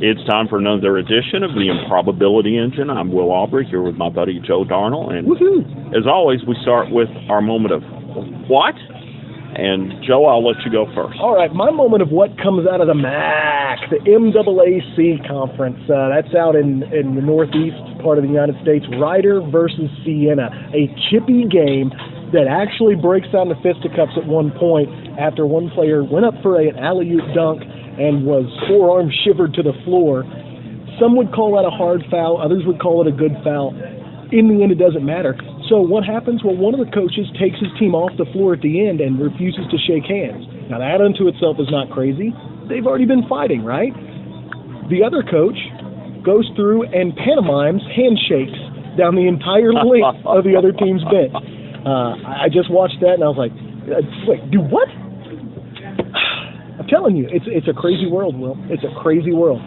It's time for another edition of the Improbability Engine. I'm Will Aubrey here with my buddy Joe Darnell. And as always, we start with our moment of what? And Joe, I'll let you go first. All right, my moment of what comes out of the MAC, the MAAC conference. That's out in the northeast part of the United States. Ryder versus Siena, a chippy game that actually breaks down to fisticuffs at one point after one player went up for an alley-oop dunk and was forearm shivered to the floor. Some would call that a hard foul. Others would call it a good foul. In the end, it doesn't matter. So what happens? Well, one of the coaches takes his team off the floor at the end and refuses to shake hands. Now, that unto itself is not crazy. They've already been fighting, right? The other coach goes through and pantomimes handshakes down the entire length of the other team's bench. I just watched that and I was like, wait, do what? I'm telling you, it's a crazy world, Will. It's a crazy world.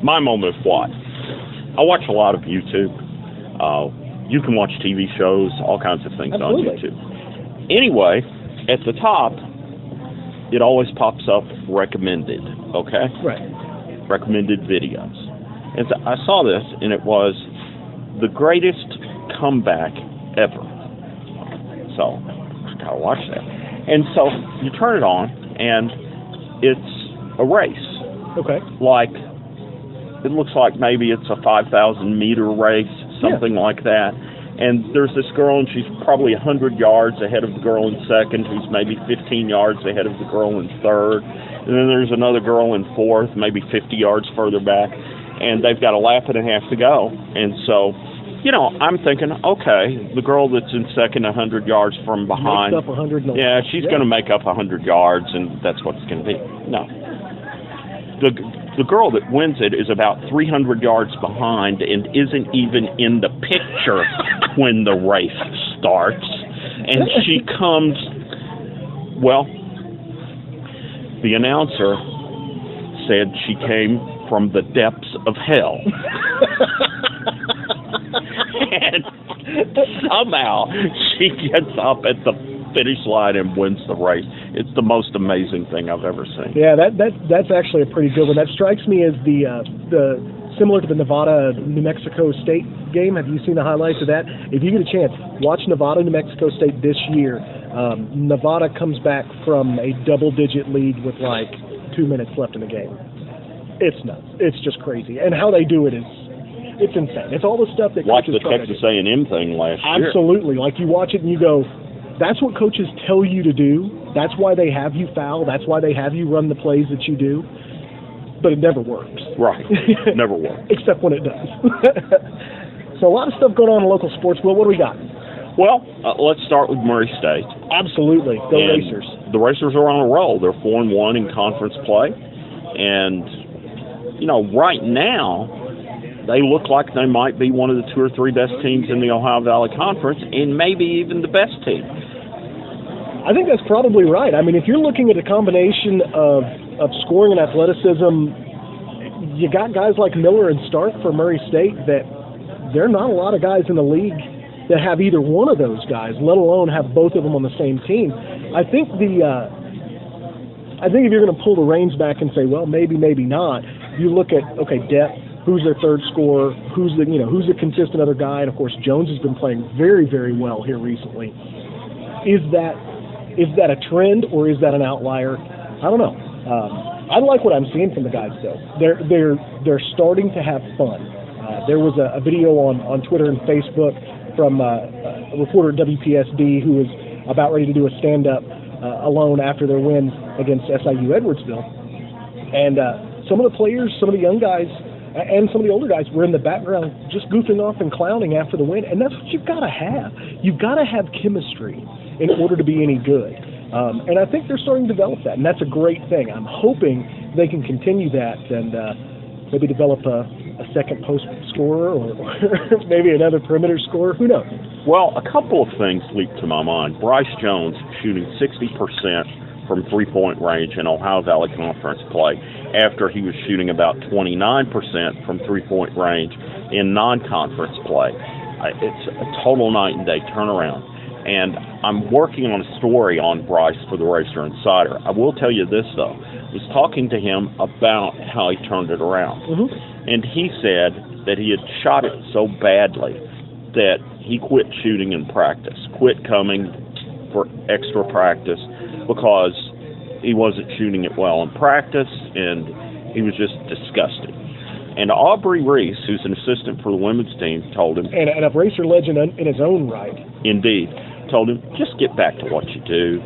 My moment of what? I watch a lot of YouTube. You can watch TV shows, all kinds of things Absolutely. on YouTube. Anyway, at the top, it always pops up recommended, okay? Right. Recommended videos. And so I saw this, and it was the greatest comeback ever. So, I gotta watch that. And so, you turn it on, and it's a race. Okay. Like, it looks like maybe it's a 5,000-meter race, something like that. And there's this girl, and she's probably 100 yards ahead of the girl in second, who's maybe 15 yards ahead of the girl in third. And then there's another girl in fourth, maybe 50 yards further back. And they've got a lap and a half to go. And so, I'm thinking, okay, the girl that's in second 100 yards from behind, makes up 100. She's going to make up 100 yards, and that's what it's going to be. No. The girl that wins it is about 300 yards behind and isn't even in the picture when the race starts. And she comes, well, the announcer said she came from the depths of hell. And somehow she gets up at the finish line and wins the race. It's the most amazing thing I've ever seen. Yeah, that's actually a pretty good one. That strikes me as the similar to the Nevada-New Mexico State game. Have you seen the highlights of that? If you get a chance, watch Nevada-New Mexico State this year. Nevada comes back from a double-digit lead with like 2 minutes left in the game. It's nuts. It's just crazy. And how they do it is, it's insane. It's all the stuff that like coaches the Texas A&M thing last year. Absolutely. Like you watch it and you go, that's what coaches tell you to do. That's why they have you foul. That's why they have you run the plays that you do. But it never works. Right. Never works. Except when it does. So a lot of stuff going on in local sports. Will, what do we got? Well, let's start with Murray State. Absolutely. Go and Racers. The Racers are on a roll. They're 4-1 in conference play. And, right now, they look like they might be one of the 2 or 3 best teams in the Ohio Valley Conference, and maybe even the best team. I think that's probably right. I mean, if you're looking at a combination of scoring and athleticism, you got guys like Miller and Stark for Murray State that there are not a lot of guys in the league that have either one of those guys, let alone have both of them on the same team. I think if you're going to pull the reins back and say, well, maybe not, you look at, depth. Who's their third scorer? Who's the consistent other guy? And of course, Jones has been playing very, very well here recently. Is that a trend or is that an outlier? I don't know. I like what I'm seeing from the guys though. They're starting to have fun. There was a video on Twitter and Facebook from a reporter at WPSD who was about ready to do a stand-up alone after their win against SIU Edwardsville, and some of the players, some of the young guys, and some of the older guys were in the background just goofing off and clowning after the win, and that's what you've got to have. You've got to have chemistry in order to be any good. And I think they're starting to develop that, and that's a great thing. I'm hoping they can continue that and maybe develop a second post scorer or maybe another perimeter scorer. Who knows? Well, a couple of things leap to my mind. Bryce Jones shooting 60% from three-point range in Ohio Valley Conference play after he was shooting about 29% from three-point range in non-conference play. It's a total night and day turnaround. And I'm working on a story on Bryce for the Racer Insider. I will tell you this, though. I was talking to him about how he turned it around. And he said that he had shot it so badly that he quit shooting in practice, quit coming for extra practice because he wasn't shooting it well in practice, and he was just disgusted. And Aubrey Reese, who's an assistant for the women's team, told him... And a racer legend in his own right. Indeed. Told him, just get back to what you do.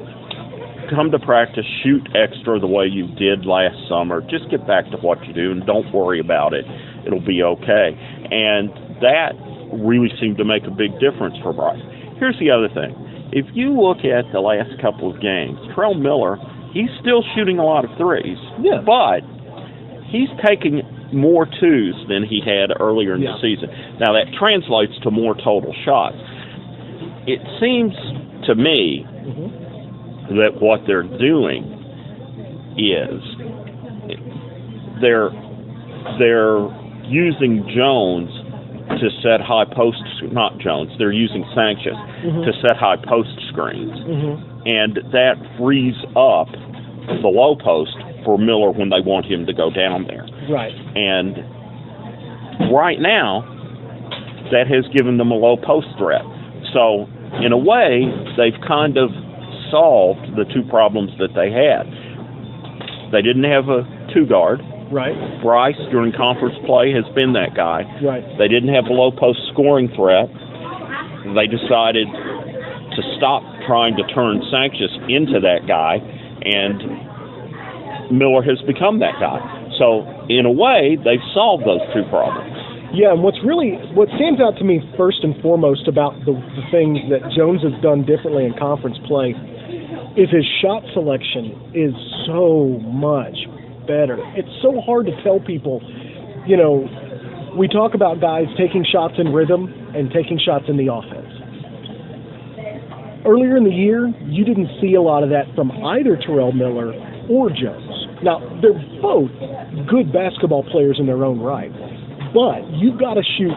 Come to practice, shoot extra the way you did last summer. Just get back to what you do and don't worry about it. It'll be okay. And that really seemed to make a big difference for Bryce. Here's the other thing. If you look at the last couple of games, Terrell Miller, he's still shooting a lot of threes. Yeah. But he's taking more twos than he had earlier in the season. Now, that translates to more total shots. It seems to me that what they're doing is they're using Jones to set high post, not Jones, they're using Sanchez to set high post screens. And that frees up the low post for Miller when they want him to go down there. Right. And right now, that has given them a low post threat. So, in a way, they've kind of solved the two problems that they had. They didn't have a two-guard. Right. Bryce, during conference play, has been that guy. Right. They didn't have a low-post scoring threat. They decided to stop trying to turn Sanchez into that guy, and Miller has become that guy. So, in a way, they've solved those two problems. Yeah, and what stands out to me first and foremost about the things that Jones has done differently in conference play is his shot selection is so much better. It's so hard to tell people, we talk about guys taking shots in rhythm and taking shots in the offense. Earlier in the year, you didn't see a lot of that from either Terrell Miller or Jones. Now, they're both good basketball players in their own right. But you've got to shoot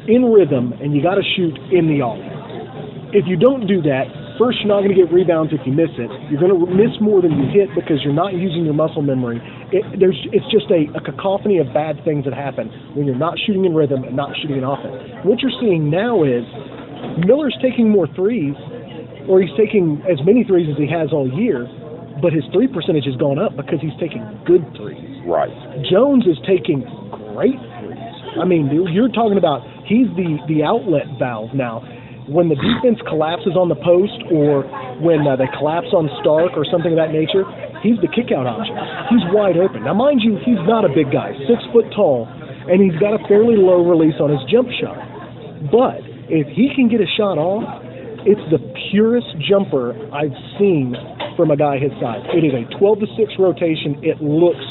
in rhythm, and you got to shoot in the offense. If you don't do that, first, you're not going to get rebounds if you miss it. You're going to miss more than you hit because you're not using your muscle memory. It's just a cacophony of bad things that happen when you're not shooting in rhythm and not shooting in offense. What you're seeing now is Miller's taking more threes, or he's taking as many threes as he has all year, but his three percentage has gone up because he's taking good threes. Right. Jones is taking great threes. I mean, you're talking about he's the outlet valve now. When the defense collapses on the post or when they collapse on Stark or something of that nature, he's the kick-out option. He's wide open. Now, mind you, he's not a big guy, 6 foot tall, and he's got a fairly low release on his jump shot. But if he can get a shot off, it's the purest jumper I've seen from a guy his size. It is a 12-6 rotation. It looks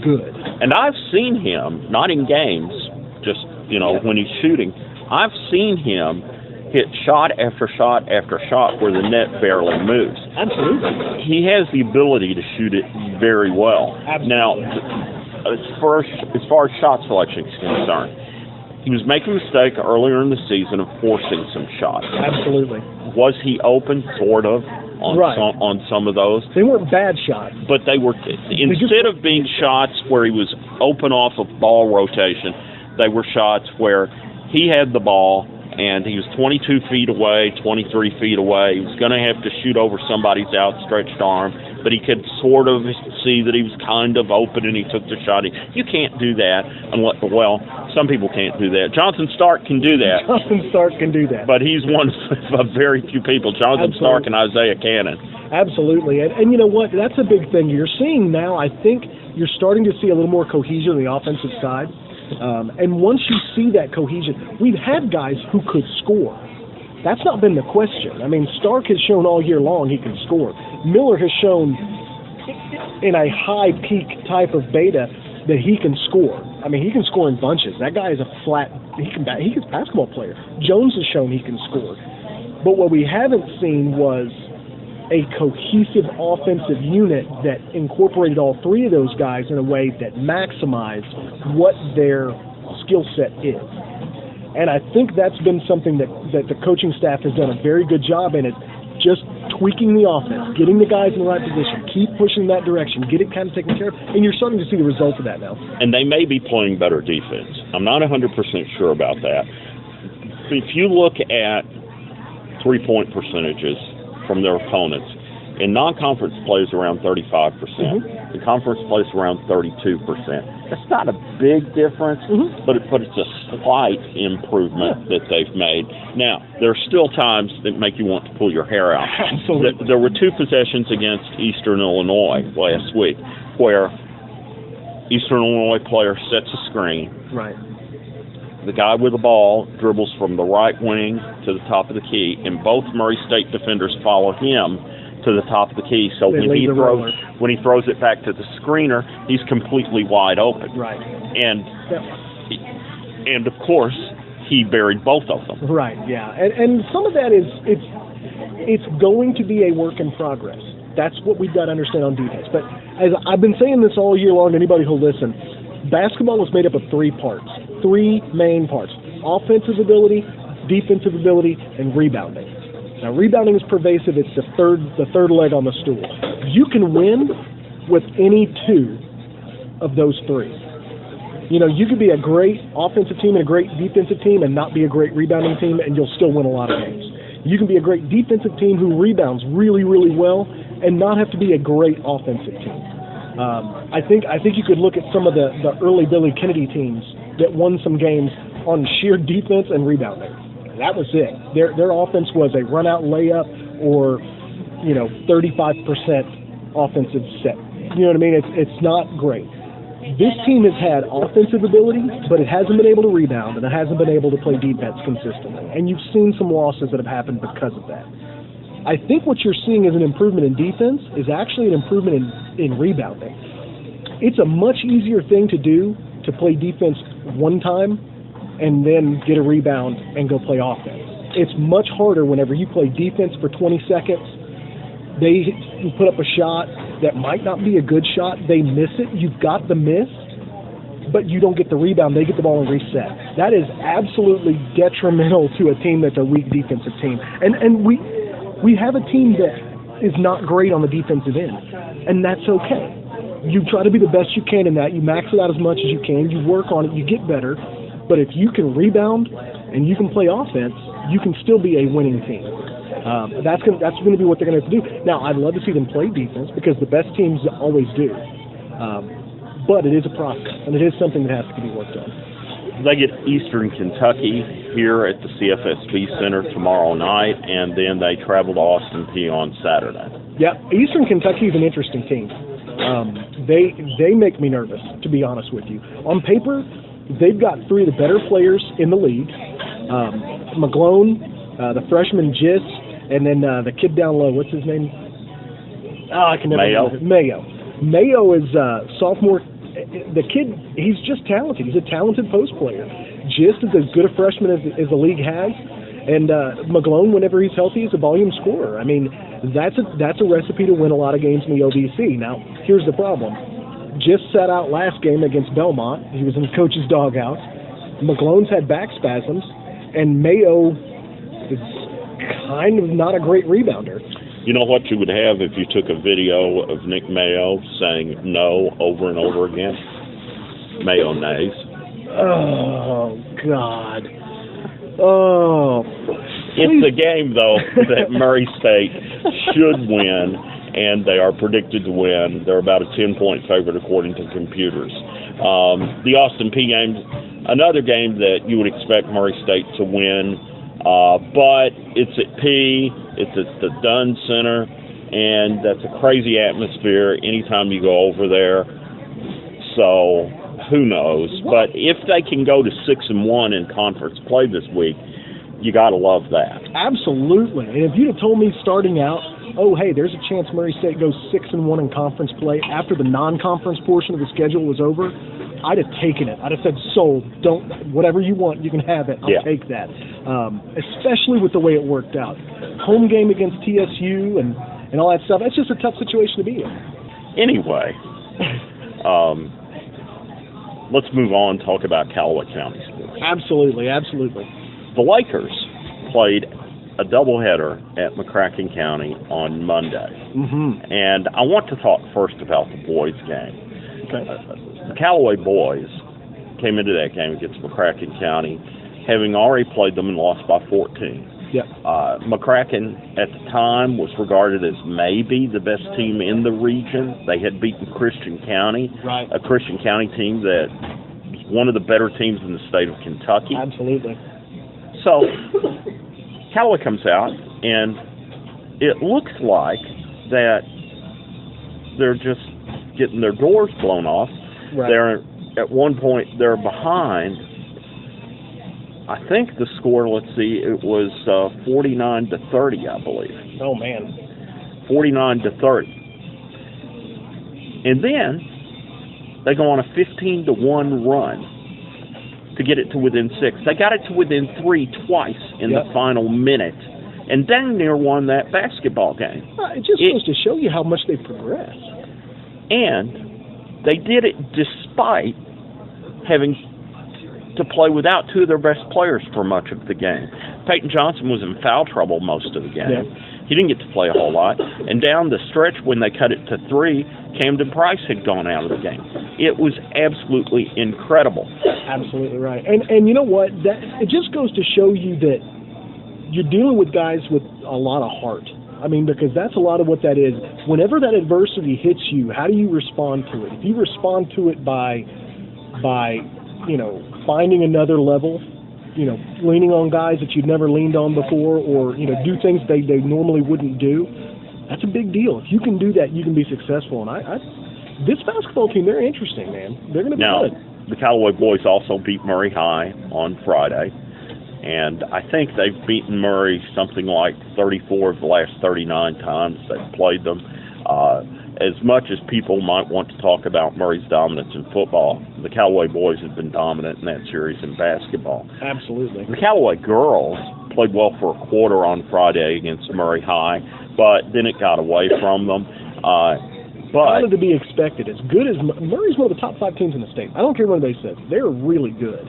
good. And I've seen him, not in games, just, when he's shooting, I've seen him hit shot after shot after shot where the net barely moves. Absolutely. He has the ability to shoot it very well. Absolutely. Now, as far as shot selection is concerned, he was making a mistake earlier in the season of forcing some shots. Absolutely. Was he open? Sort of. On some of those. They weren't bad shots. But they were, instead of being shots where he was open off of ball rotation, they were shots where he had the ball and he was 22 feet away, 23 feet away. He was going to have to shoot over somebody's outstretched arm, but he could sort of see that he was kind of open and he took the shot. You can't do that unless, some people can't do that. Jonathan Stark can do that. Jonathan Stark can do that. But he's one of very few people, Jonathan Stark and Isaiah Cannon. Absolutely. And you know what? That's a big thing. You're seeing now, I think you're starting to see a little more cohesion on the offensive side. And once you see that cohesion, we've had guys who could score. That's not been the question. I mean, Stark has shown all year long he can score. Miller has shown in a high peak type of beta that he can score. I mean, he can score in bunches. That guy is he's a basketball player. Jones has shown he can score. But what we haven't seen was a cohesive offensive unit that incorporated all three of those guys in a way that maximized what their skill set is. And I think that's been something that the coaching staff has done a very good job in, is just tweaking the offense, getting the guys in the right position, keep pushing in that direction, get it kind of taken care of, and you're starting to see the results of that now. And they may be playing better defense. I'm not 100% sure about that. If you look at three-point percentages from their opponents, in non-conference plays around 35%. In conference plays around 32%. That's not a big difference, but it's a slight improvement that they've made. Now, there are still times that make you want to pull your hair out. Absolutely. There were two possessions against Eastern Illinois last week where Eastern Illinois player sets a screen. Right. The guy with the ball dribbles from the right wing to the top of the key, and both Murray State defenders follow him to the top of the key. So when he throws it back to the screener, he's completely wide open. Right. And of course, he buried both of them. Right. Yeah. And some of that is it's going to be a work in progress. That's what we've got to understand on defense. But as I've been saying this all year long, anybody who'll listen, basketball is made up of three main parts: offensive ability, defensive ability, and rebounding. Now, rebounding is pervasive. It's the third leg on the stool. You can win with any two of those three. You know, you could be a great offensive team and a great defensive team and not be a great rebounding team, and you'll still win a lot of games. You can be a great defensive team who rebounds really, really well and not have to be a great offensive team. I think you could look at some of the early Billy Kennedy teams that won some games on sheer defense and rebounding. That was it. Their offense was a run-out layup or, 35% offensive set. You know what I mean? It's not great. This team has had offensive ability, but it hasn't been able to rebound, and it hasn't been able to play defense consistently. And you've seen some losses that have happened because of that. I think what you're seeing as an improvement in defense is actually an improvement in rebounding. It's a much easier thing to do to play defense one time and then get a rebound and go play offense. It's much harder whenever you play defense for 20 seconds. They put up a shot that might not be a good shot. They miss it. You've got the miss, but you don't get the rebound. They get the ball and reset. That is absolutely detrimental to a team that's a weak defensive team. And we have a team that is not great on the defensive end, and that's okay. You try to be the best you can in that. You max it out as much as you can. You work on it. You get better. But if you can rebound and you can play offense, you can still be a winning team. That's going to be what they're going to have to do. Now, I'd love to see them play defense because the best teams always do. But it is a process, and it is something that has to be worked on. They get Eastern Kentucky here at the CFSB Center tomorrow night, and then they travel to Austin Peay on Saturday. Yeah, Eastern Kentucky is an interesting team. They make me nervous, to be honest with you. On paper, they've got three of the better players in the league. McGlone, the freshman Gis, and then the kid down low. What's his name? I can never remember. Mayo is sophomore. The kid, he's just talented. He's a talented post player. Gist is as good a freshman as the league has. And McGlone, whenever he's healthy, is a volume scorer. I mean, that's a recipe to win a lot of games in the OVC. Now, here's the problem. Just sat out last game against Belmont. He was in the coach's doghouse. McGlone's had back spasms, and Mayo is kind of not a great rebounder. You know what you would have if you took a video of Nick Mayo saying no over and over again? Mayonnaise. Oh, God. Oh. It's a game, though, that Murray State should win, and they are predicted to win. They're about a 10-point favorite according to computers. The Austin Peay game, another game that you would expect Murray State to win, but it's at Peay, it's at the Dunn Center, and that's a crazy atmosphere anytime you go over there. So who knows? But if they can go to 6-1 in conference play this week, you got to love that. Absolutely. And if you'd have told me starting out, oh, hey, there's a chance Murray State goes 6-1 in conference play after the non-conference portion of the schedule was over, I'd have taken it. I'd have said, sold. Don't, whatever you want, you can have it. I'll take that. Especially with the way it worked out. Home game against TSU and all that stuff. That's just a tough situation to be in. Anyway, let's move on and talk about Calloway County sports. Absolutely. The Lakers played a doubleheader at McCracken County on Monday. Mm-hmm. And I want to talk first about the boys' game. Okay. The Calloway boys came into that game against McCracken County, having already played them and lost by 14. Yep. McCracken at the time was regarded as maybe the best team in the region. They had beaten Christian County, right. a Christian County team that was one of the better teams in the state of Kentucky. Absolutely. So Calloway comes out, and it looks like that they're just getting their doors blown off. Right. They're at one point they're behind. I think the score, let's see, it was 49-30, I believe. Oh man. 49-30. And then they go on a 15-1 run to get it to within 6. They got it to within 3 twice in the final minute, and dang near won that basketball game. It just goes to show you how much they progress. And they did it despite having to play without 2 of their best players for much of the game. Peyton Johnson was in foul trouble most of the game. Yeah. He didn't get to play a whole lot. And down the stretch when they cut it to 3, Camden Price had gone out of the game. It was absolutely incredible. Absolutely right. And you know what? It just goes to show you that you're dealing with guys with a lot of heart. I mean, because that's a lot of what that is. Whenever that adversity hits you, how do you respond to it? If you respond to it by finding another level, leaning on guys that you've never leaned on before, or, do things they normally wouldn't do, that's a big deal. If you can do that, you can be successful. And this basketball team, they're interesting, man. They're going to be good. The Callaway boys also beat Murray High on Friday, and I think they've beaten Murray something like 34 of the last 39 times they've played them. As much as people might want to talk about Murray's dominance in football, the Callaway boys have been dominant in that series in basketball. Absolutely. The Callaway girls played well for a quarter on Friday against Murray High, but then it got away from them. But kind of to be expected. As good as Murray's one of the top 5 teams in the state. I don't care what anybody says. They're really good.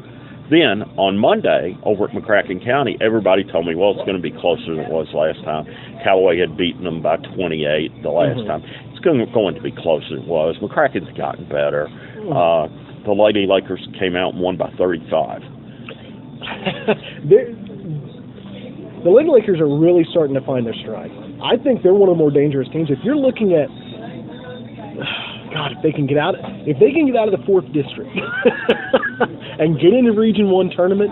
Then, on Monday, over at McCracken County, everybody told me, well, it's going to be closer than it was last time. Callaway had beaten them by 28 the last time. It's going to be closer than it was. McCracken's gotten better. The Lady Lakers came out and won by 35. The Lady Lakers are really starting to find their stride. I think they're one of the more dangerous teams. If you're looking at God, if they can get out of the 4th district and get into Region 1 tournament,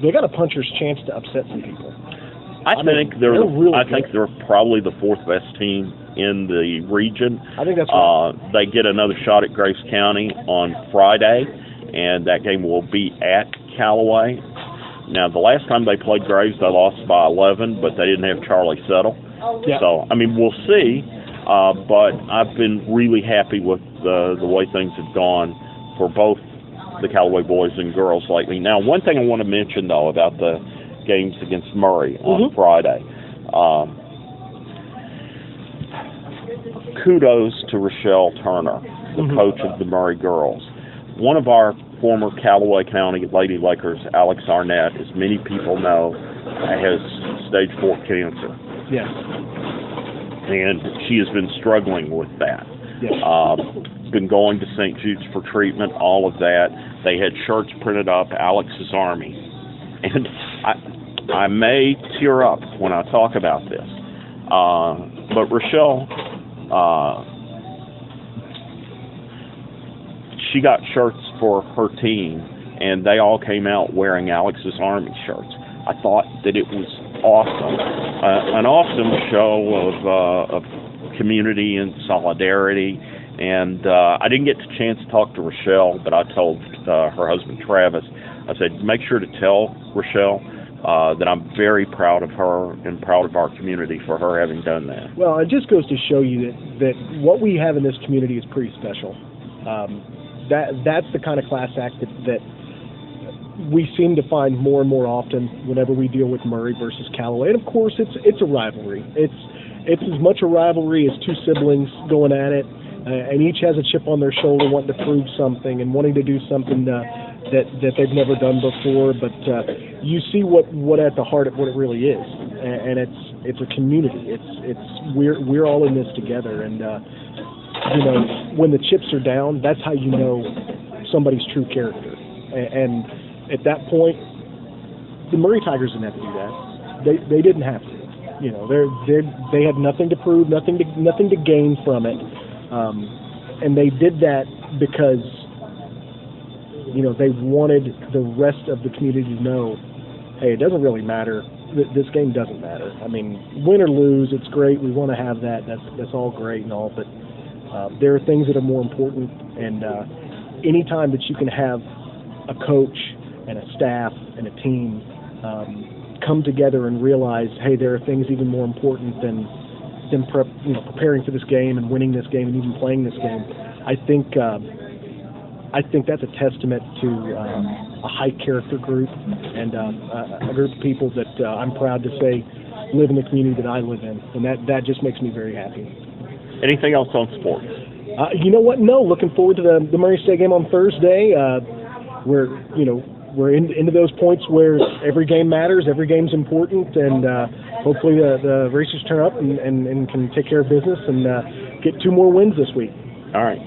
they got a puncher's chance to upset some people. I think they're probably the 4th best team in the region. I think that's right. They get another shot at Grace County on Friday, and that game will be at Callaway. Now, the last time they played Graves, they lost by 11, but they didn't have Charlie Settle. Yeah. So, we'll see. But I've been really happy with the way things have gone for both the Callaway boys and girls lately. Now, one thing I want to mention, though, about the games against Murray on Friday. Kudos to Rochelle Turner, the coach of the Murray girls. One of our former Callaway County Lady Lakers, Alex Arnett, as many people know, has stage 4 cancer. Yes. And she has been struggling with that. Yes. Been going to St. Jude's for treatment, all of that. They had shirts printed up, Alex's Army. And I may tear up when I talk about this. But Rochelle, she got shirts for her team, and they all came out wearing Alex's Army shirts. I thought that it was awesome, an awesome show of community and solidarity. And I didn't get the chance to talk to Rochelle, but I told her husband Travis, I said, make sure to tell Rochelle that I'm very proud of her and proud of our community for her having done that. Well, it just goes to show you that what we have in this community is pretty special. That's the kind of class act that we seem to find more and more often whenever we deal with Murray versus Callaway. And of course, it's a rivalry. It's as much a rivalry as 2 siblings going at it, and each has a chip on their shoulder, wanting to prove something and wanting to do something that they've never done before. But you see what at the heart of what it really is, and it's a community. We're all in this together, and when the chips are down, that's how you know somebody's true character. And at that point, the Murray Tigers didn't have to do that. They didn't have to. They had nothing to prove, nothing to gain from it, and they did that because they wanted the rest of the community to know, hey, it doesn't really matter. This game doesn't matter. I mean, win or lose, it's great. We want to have that. That's all great and all, but there are things that are more important. And any time that you can have a coach and a staff and a team come together and realize, hey, there are things even more important than preparing for this game and winning this game and even playing this game. I think that's a testament to a high character group and a group of people that I'm proud to say live in the community that I live in, and that just makes me very happy. Anything else on sports? You know what? No. Looking forward to the Murray State game on Thursday. We're into those points where every game matters, every game's important, and hopefully the Racers turn up and can take care of business and get 2 more wins this week. All right.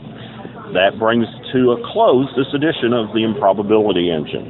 That brings to a close this edition of the Improbability Engine.